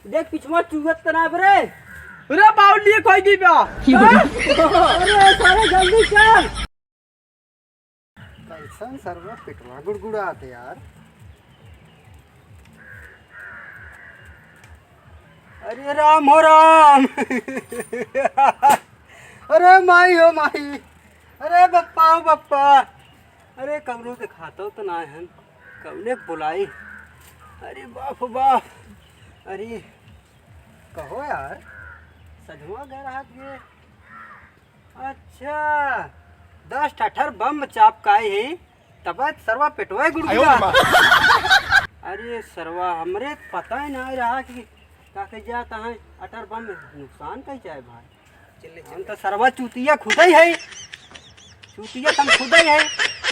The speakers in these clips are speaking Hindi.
देख पिछवा चुगत तना बरे। अरे बाउली खोई दी बा। अरे सारे जल्दी चल। कैसन सर्व पिटवा गुड़गुड़ा आते यार। अरे राम हो राम। अरे माई हो माई। अरे बप्पा हो बप्पा। अरे कमरों के खाता तो ना है कमने बुलाई। अरे बाप हो बाप। अरे कहो यार। सजवा गए रहा ये। अच्छा 10 ठठर बम चापकाए है तब सरवा पेटवा गुड़गुड़ा। अरे सरवा हमरे पता ही नहीं रहा कि काके जाता है अटर बम नुकसान कई जाए भाई। हम तो सरवा चूतिया खुद ही है। चूतिया तुम खुद ही है।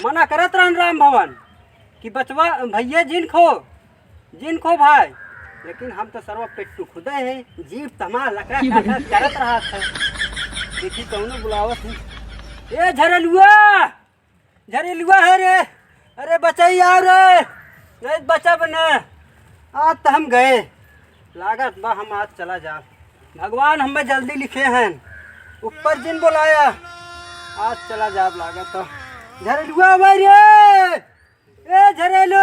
मना करत रहन राम भवन कि बचवा भैया जिन खो भाई। लेकिन हम तो सरवा पेट्टू खुद है। जीव तमा लकड़ा करत रहा था। देखी कौनो बुलावत है। ए झरेलुआ है रे। अरे बचाई आ रे। नहीं बचा बने। आज तो हम गए लागत बा हम आज चला जा। भगवान हमें जल्दी लिखे हैं ऊपर जिन बुलाया आज चला जा लागत तो। झरेलुआ भाई रे। ए झरेलू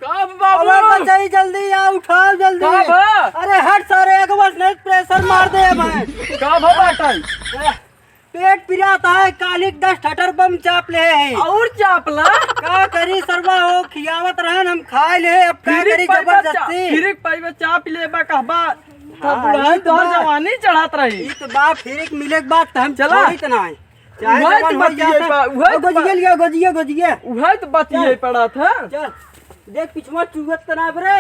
का बाबू बचाई जल्दी आ उठाओ जल्दी। अरे हट सारे एक बस नहीं प्रेशर मार दे भाई। का बाटल पेट पिराता है कालिक 10 ठटर बम चाप ले है। और चापला का करी सरवा हो खियावत रहन हम खाए ले। अब क्या करी जबरदस्ती। फिर पाइबा चाप ले बा कहबा हाँ, बुढ़ाई तो बा। जवानी चढ़ात रही। ई तो बाप फिर एक मिले के बाद हम चला। चला इतना है चाहे वही जवान तो हो बतिये जाता। बा, वही तो गोजिए लिया गोजिए। उहे तो बतिये पड़ा था। चल देख पिछवा चुगत तना बरे।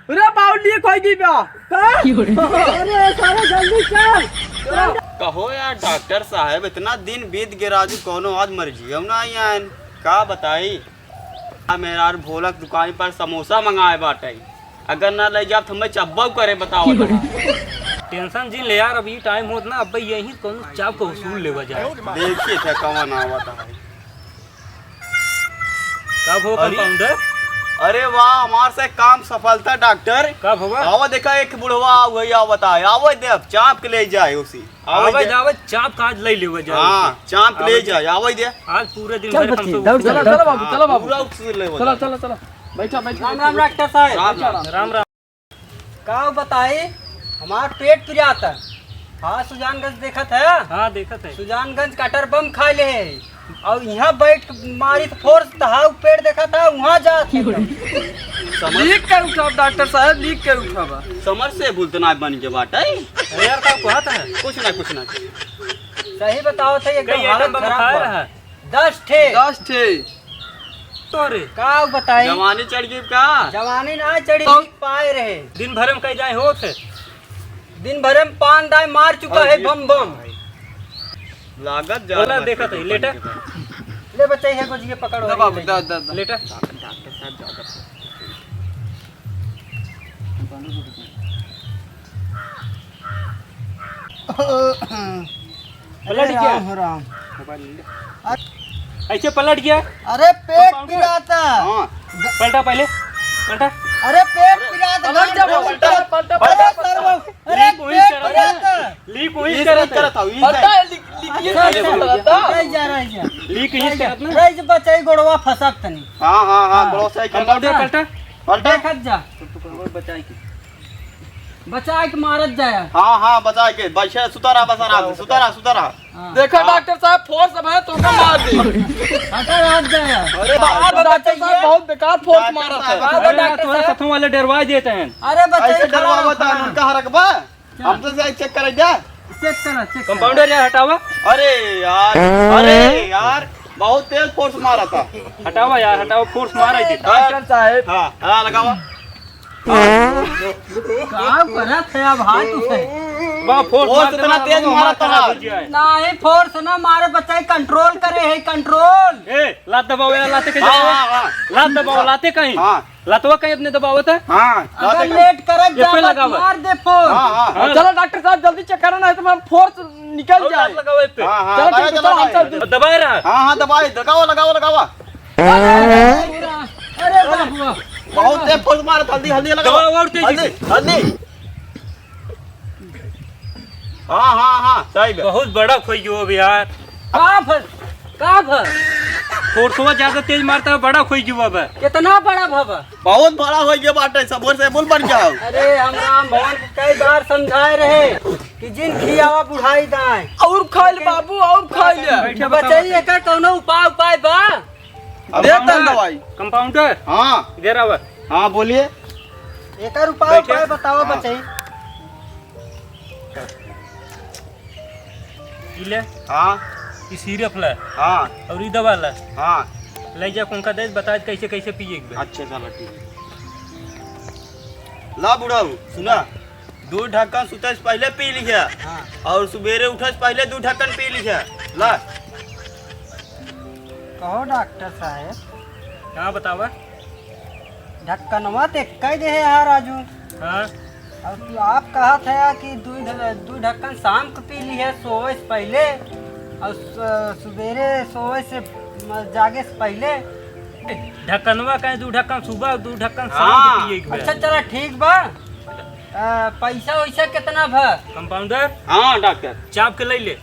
अरे बाउली खोई दी बा। अरे सारे जल्दी चल। कहो यार डॉक्टर साहब इतना दिन बीत गए राजू कोनो आज मर्जी हम ना आयन का बताई। मेरा यार भोलक दुकान पर समोसा मंगाए बाटे अगर ना ले जाब तो हमें चब्बा करे बताओ। टेंशन जिन ले यार अभी टाइम होत ना अब यही कौन चाप को वसूल लेवा जाए। देखिए थे कवन आवत है। कब हो कंपाउंडर? अरे वाह हमार से काम सफलता डॉक्टर। कब होगा? आवा देखा एक बुढ़वा वही आवत है। आवो देख चाप के ले जाए उसी। आवे जावे चाप काज ले लेवा जाए। हां चाप के ले जाए आवो दे। आज पूरे दिन चल भर बच्ची, हम दौड़ चलो चलो बाबू चलो बाबू पूरा उसी ले चलो चलो चलो बैठा राम राम डॉक्टर साहब। राम राम। का बताए हमार पेट पिराता। हाँ सुजानगंज देखत है। हाँ देखत है। सुजानगंज कटर बम खा ले है। और यहाँ बैठ मारी तो फोर्स तहाव पेड़ देखा था वहाँ जा। लीक कर उठा डॉक्टर साहब लीक कर उठा बा। समर से बुलतना बन के बाटे। अरे यार का कहत है कुछ ना सही बताओ थे एकदम कई हालत आलम बम खाए खराब रहा। 10 ठे 10 ठे तो रे का बताई। जवानी चढ़ गई का। जवानी ना चढ़ी तो- पाए रहे। दिन भर में कई जाए होत है। दिन भर में 5 दाई मार चुका है बम बम। लागत जा बोला देखत है लेटा ले बच्चे है गोजिए पकड़ो। दा बाबू दा दा दा। लेटा। पलट गया। राम राम। ऐसे पलट गया। अरे पेट पिराता। हां पलटा पहले पलटा। अरे पेट पिराता। पलट जा बाबू पलटा अरे सर्व अरे लीक वही पेट करत पिराता। है। लीक वही ये करत करत है। हूं ये पलटा लिखिए कैसे पलटा रह जा लीक ही करत ना। रह बचाई गोड़वा फसक तनी। हां बड़ो सही कंपाउंडर पलटा। पलटा। देखत जा बचाई की बचा के मारत जाया। हां बचा के बैठे सुतारा सुतारा। देखा डॉक्टर साहब फोर्स अब है तो का मार दे। हटा रात जाया। अरे डॉक्टर साहब बहुत बेकार फोर्स मारा था। अरे डॉक्टर थोड़ा साहब सथों वाले डरवा देते हैं। अरे बचाई ऐसे डरवा बता उनका रखबा हम तो से चेक करे जा। चेक करा। कंपाउंडर यार हटावा अरे यार बहुत तेज फोर्स मारा था। हटावा यार हटावा फोर्स मारा ही देता। डॉक्टर साहब हां लगावा। काम करत है अब हाथ उसे। वाह फोर्स इतना तेज मारा था। नहीं फोर्स ना मारे बचाई कंट्रोल करे है कंट्रोल। ए लात दबाओ यार लाते के हां जाओ। लात दबाओ लाते कहीं। हां लातवा कहीं अपने दबावत है। हां अगर लेट करत ये पे जा लगावा। मार दे फोर्स। हां चलो डॉक्टर साहब जल्दी चेक करना है तो हम फोर्स निकल जाए। लात लगाओ इस पे। चलो ठीक है, चलो हम सब दबाए रहा। हां दबाए लगावा। अरे बाबू बहुत तेज फोर्स मारा था। हल्दी लगावा। दबाओ और तेजी से। हल्दी हाँ हाँ हाँ सही बे। बहुत बड़ा खोई जो अब यार। का भर फोर्सवा ज्यादा तेज मारता है, बड़ा खोई जो अब। कितना बड़ा भव? बहुत बड़ा हो गया बाटे, सबोर से बोल बढ़ जाओ। अरे हम राम भवन को कई बार समझाए रहे कि जिन खियावा बुढ़ाई दाए और खा ले बाबू, और खा ले। बैठे बचाइए एकर कौनो उपाय बा? देता दवाई। कंपाउंडर हाँ इधर आवा। हाँ बोलिए। एकर उपाय बैठे। बताओ हाँ। बचाई। ई ले, हाँ ई सिरप ला हाँ और ई दवा ला। हाँ ले जा उनका दे, बता कैसे कैसे पिए के बा। अच्छा चलो ठीक है। ला बुढ़ाऊ सुना, 2 ढक्कन सुते से पहले पी लिया हाँ। और सुबेरे उठे से पहले 2 ढक्कन पी लिया। ला कहो डॉक्टर साहब, हाँ बतावा। ढक्कनवा ते कह दे है यार राजू। हाँ और तू आप कहा था कि 2 ढक्कन शाम को पी ली है सोए से पहले और सवेरे सोए से जागे से पहले। ढक्कनवा का 2 ढक्कन सुबह, 2 ढक्कन शाम हाँ। के पिए के बा। अच्छा चला ठीक बा। पैसा वैसा कितना भा? कंपाउंडर हाँ डॉक्टर। चाप के ले ले।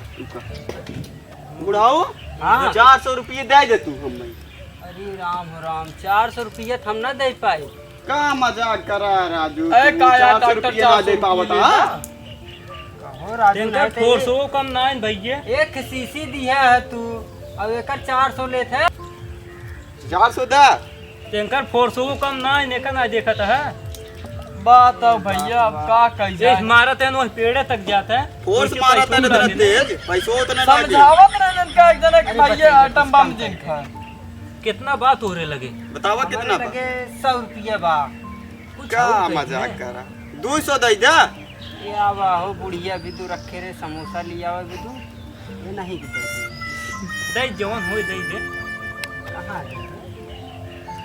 बुढ़ाऊ हाँ। 400 रुपये दे दे तू हमें। अरे राम हो राम, 400 रुपये हम ना दे पाए। का मजाक करा राजू, ए, तू का यार 400 डॉक्टर रुपये ना दे 400 पावता। रुपये कहो राजू इनका नहीं फोर्स तो हो कम ना है भैया। एक सीसी दिया है तू और एकर 400 लेते है। 400 दे। इनका फोर्स हो कम ना है, नेका ना देखता है। बात अब भैया, अब का कही इस जाए। मारत है वही पेड़े तक जाता है। फोर्स वैसे मारा पैसों था उड़ा ना देने। तेज, पैसों उतना ना दे। समझावत रहने का एक जना कि अरे भैया बच्चे, आइटम बम कुछ जिन कम खा। कितना बात हो रहे लगे। बतावा कितना हमारे बा? लगे 100 रुपये बा। कुछ का और मजाक कहिए। करा। 200 दे दे। ये आवा हो बुढ़िया विदु रखे रे समोसा लिया हुआ विदु। ये नहीं दे दे जवन हो दे दे। कहाँ?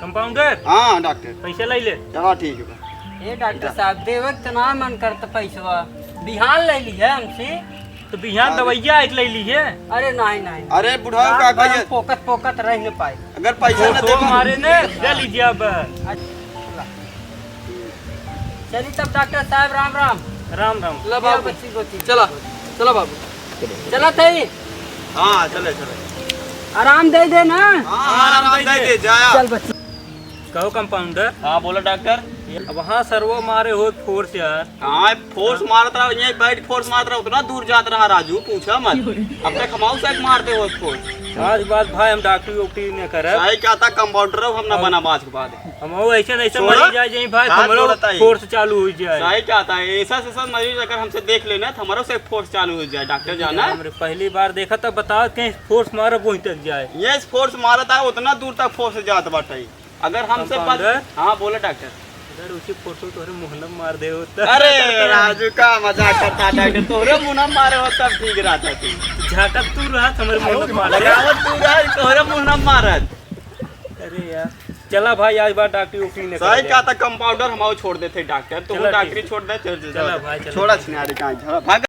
कंपाउंडर हाँ डॉक्टर पैसे ले ले। चलो ठीक है बा। ये डॉक्टर साहब देवक तो ना मन करता पैसा बिहान ले लिया हमसे। तो बिहान दवाइया एक ले ली है। अरे नहीं नहीं अरे बुढ़ाऊ का रात भर हम कहिए, पोकत रह न पाए। अगर पैसा न तो दे मारे ने ले लीजिए अब। चलिए तब डॉक्टर साहब राम राम। राम राम। ला बाबू, बच्ची गोती चला चला बाबू। चला थे हाँ चले चले। आराम दे दे ना। हाँ आराम दे दे जाया। चल बच्ची। कहो कंपाउंडर, हाँ बोलो डॉक्टर। वहाँ सर्वो मारे हो फोर्स यार। हाँ फोर्स मारत रहा, यही बैठ फोर्स मारत रहा, उतना दूर जात रहा राजू, पूछा मत। अपने खमाऊ से मारते हो फोर्स। आज बात भाई हम डॉक्टरी वोक्टरी ने करे। सही क्या था, कंपाउंडर हम ना बना बात के बाद। हम ऐसे नहीं छोड़ा? मरी जाए जाए भाई, हाथ हमरो जोड़ता ही। फोर्स चालू हो जाए। सही क्या था, ऐसा से मरीज अगर हमसे देख लेना तो हमारा से फोर्स चालू हो जाए। डॉक्टर जाना हमरे पहली बार देखा था, बताओ कहीं फोर्स मारे वहीं तक जाए। ये फोर्स मारत है, उतना दूर तक फोर्स जात बाटे। अगर हमसे कंपाउंडर? हाँ बोलो डॉक्टर। अगर उसी फोटो तोरे मुहल्ला मार दे हो अरे राजू का मजाक करता डॉक्टर, तोरे मुंह मारे हो तब ठीक रहता तू। झाकत तू रहा हमारे मुहल्ला मार लगा। लगावत तू रहा, तोरे मुंह मारत। अरे यार चला भाई, आज बार डॉक्टरी वोक्टरी ने सही क्या था, कंपाउंडर हमारे छोड़ देते डॉक्टर, तो चला डॉक्टरी ठीक। छोड़ दे। चला भाई, चला। छोड़ा छिनारी का भाग।